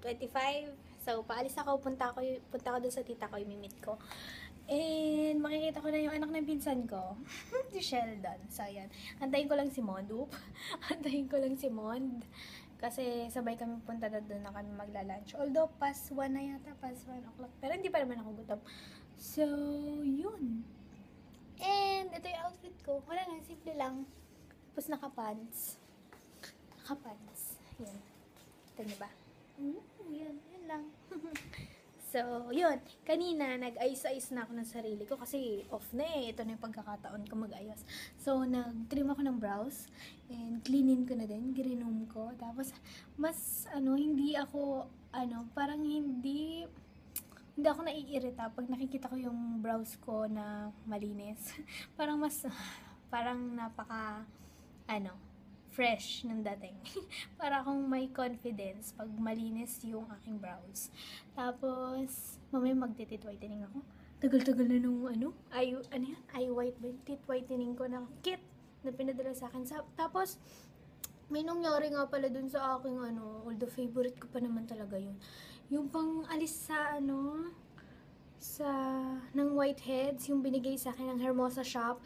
25. So, paalis ako, punta ko doon sa tita ko, imimit ko. And, makikita ko na yung anak ng pinsan ko, si Sheldon. So, ayan. Antayin ko lang si Mond. Antayin ko lang si Mond. Kasi, sabay kami punta na doon na kami magla-lunch. Although, past 1 na yata, past 1 o'clock. Pero, hindi pa naman ako gutom. So, yun. And, ito yung outfit ko. Wala na, simple lang. Tapos, naka-pants. Naka-pants. Yan. Ito niyo ba? Yan lang. So, yun. Kanina, nag-ayos-ayos na ako ng sarili ko kasi off na eh. Ito na yung pagkakataon ko mag-ayos. So, nag-trim ako ng brows and cleanin ko na din. Grinome ko. Tapos, mas, hindi ako, parang hindi ako naiirita pag nakikita ko yung brows ko na malinis. parang napaka, fresh ng dating. Para akong may confidence pag malinis yung aking brows. Tapos, mamaya magti-teeth whitening ako. Tagal-tagal na nung eye white ba? Teeth whitening ko na kit na pinadala sa akin. Tapos, may nangyari nga pala dun sa aking although favorite ko pa naman talaga yun. Yung pang alis sa ng whiteheads, yung binigay sa akin ng Hermosa shop.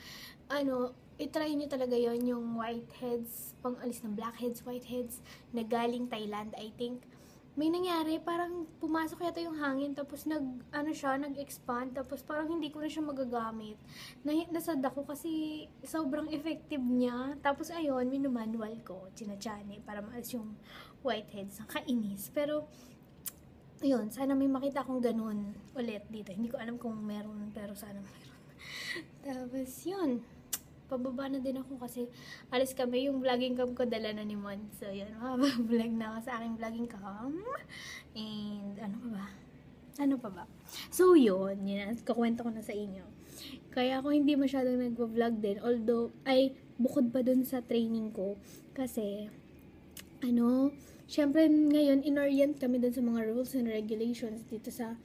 I-try nyo talaga yon yung whiteheads, pang alis ng blackheads, whiteheads, na galing Thailand, I think. May nangyari, parang pumasok yata yung hangin, tapos nag-expand, tapos parang hindi ko na siya magagamit. Nasad ako kasi sobrang effective niya. Tapos ayun, minumanual ko, chinachane, para maalis yung whiteheads. Kainis. Pero, ayun, sana may makita akong ganun ulit dito. Hindi ko alam kung meron, pero sana meron. Tapos, yun. Pababa na din ako kasi alis kami, yung vlogging cam ko dala na ni Mon. So, yun, vlog na ako sa aking vlogging cam. And, ano pa ba? So, yun, kukwento ko na sa inyo. Kaya ako hindi masyadong nagvo-vlog din. Although, bukod pa dun sa training ko. Kasi, syempre ngayon, in-orient kami dun sa mga rules and regulations dito sa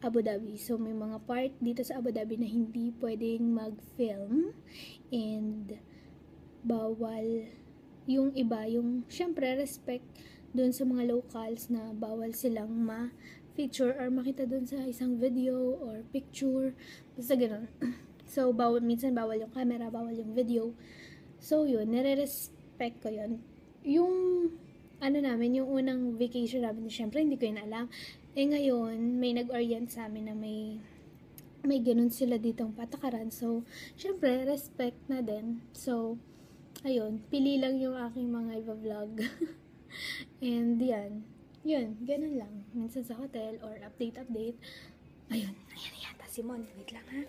Abu Dhabi. So, may mga part dito sa Abu Dhabi na hindi pwedeng mag-film and bawal yung iba, yung syempre respect dun sa mga locals na bawal silang ma-feature or makita dun sa isang video or picture. Basta ganun. So, minsan bawal yung camera, bawal yung video. So, yun, nire-respect ko yun. Yung yung unang vacation namin, syempre hindi ko yun alam. Ngayon, may nag-orient sa amin na may ganun sila ditong patakaran. So, syempre, respect na din. So, ayun, pili lang yung aking mga iba-vlog. And yan. Yun, ganun lang. Minsan sa hotel or update. Ayun, ayan yata si Mon. Wait lang ha.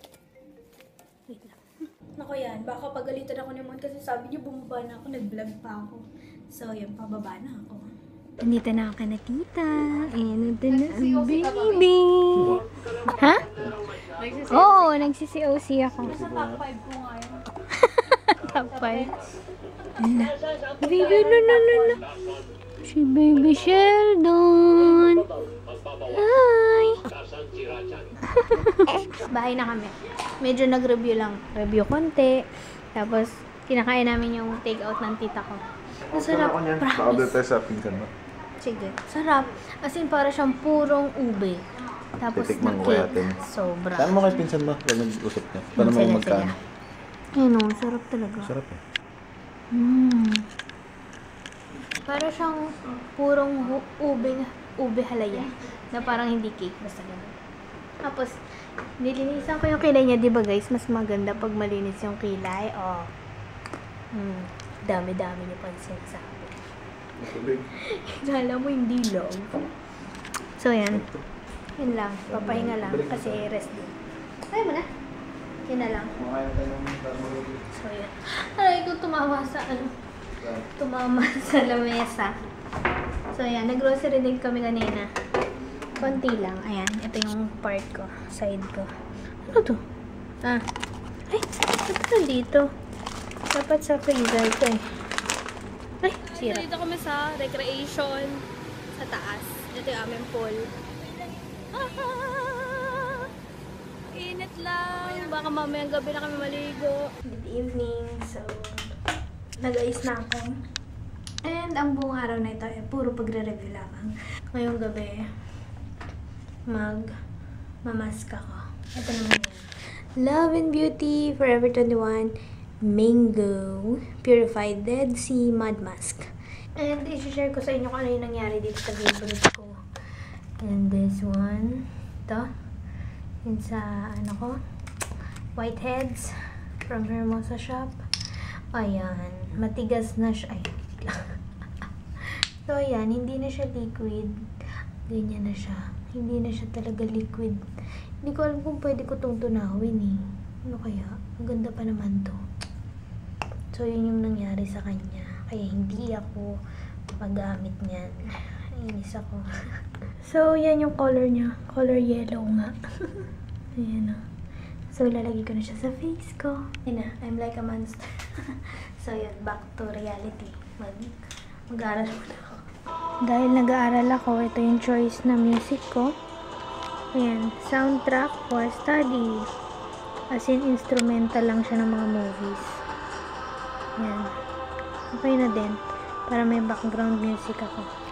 Wait lang. Naku yan, baka pagalitan ako ni Mon kasi sabi niyo bumaba na ako, nag-vlog pa ako. So, yun, pababa na ako. Nandito na ako na tita. Ayan, nandito na ang baby. Ha? Oo, nagsisi-OC ako. Nasa top 5 ko ngayon. Top 5. Baby, no. Si baby Sheldon. Hi. Bahay na kami. Medyo nag-review lang. Review konti. Tapos, kinakain namin yung take-out ng tita ko. Masarap. Promise. Sige. Sarap. As in, para siyang purong ube. Tapos na cake. Sobra. Saan mo kayo pinsan mo? Huwag nag-usap niya. Paano mo magkano? Ayun o, sarap talaga. Sarap eh. Para siyang purong ube halaya. Na parang hindi cake. Basta ganun. Tapos, nilinisan ko yung kilay niya. Diba guys, mas maganda pag malinis yung kilay. Oh. Dami-dami niyo pa sinasabi. Kala mo hindi love. So, yan. Yun lang. Papahinga lang. Kasi rest din. Kaya mo na. Yun na lang. So, yan. Aray ko tumama sa tumama sa lamesa. So, yan. Nag-grocery din kami kanina. Konti lang. Ayan. Ito yung part ko. Side ko. Ano to? Ay! Ito dito. Dapat sa freezer ko eh. Ay, sira. Dito kami sa recreation sa taas. Ito yung aming pool. Init lang. Baka mamayang gabi na kami maligo. Good evening. So, nag-ayos na ako. And ang buong araw na ito ay puro pagre-review lamang. Ngayong gabi, mamask ako. Ito naman yan. Love and Beauty Forever 21 Mango Purified Dead Sea Mud Mask. And i-share ko sa inyo kung ano yung nangyari dito sa favorite ko. And this one, ito. Yun sa, ano ko, Whiteheads from Hermosa Shop. Ayan, matigas na siya. Ay, so, ayan, hindi na siya liquid. Ganyan na siya. Hindi na siya talaga liquid. Hindi ko alam kung pwede ko itong tunawin eh. Ano kaya? Ang ganda pa naman to. So, yun yung nangyari sa kanya. Kaya hindi ako magamit niyan. Nainis ako. So, yan yung color niya. Color yellow nga. Ayan o. So, lalagay ko na siya sa face ko. Ayan na. I'm like a monster. So, yun. Back to reality. Mag-aaral muna ako. Dahil nag-aaral ako, ito yung choice na music ko. Ayan. Soundtrack for study. As in, instrumental lang siya ng mga movies. Ayan. Okay na din. Para may background music ako.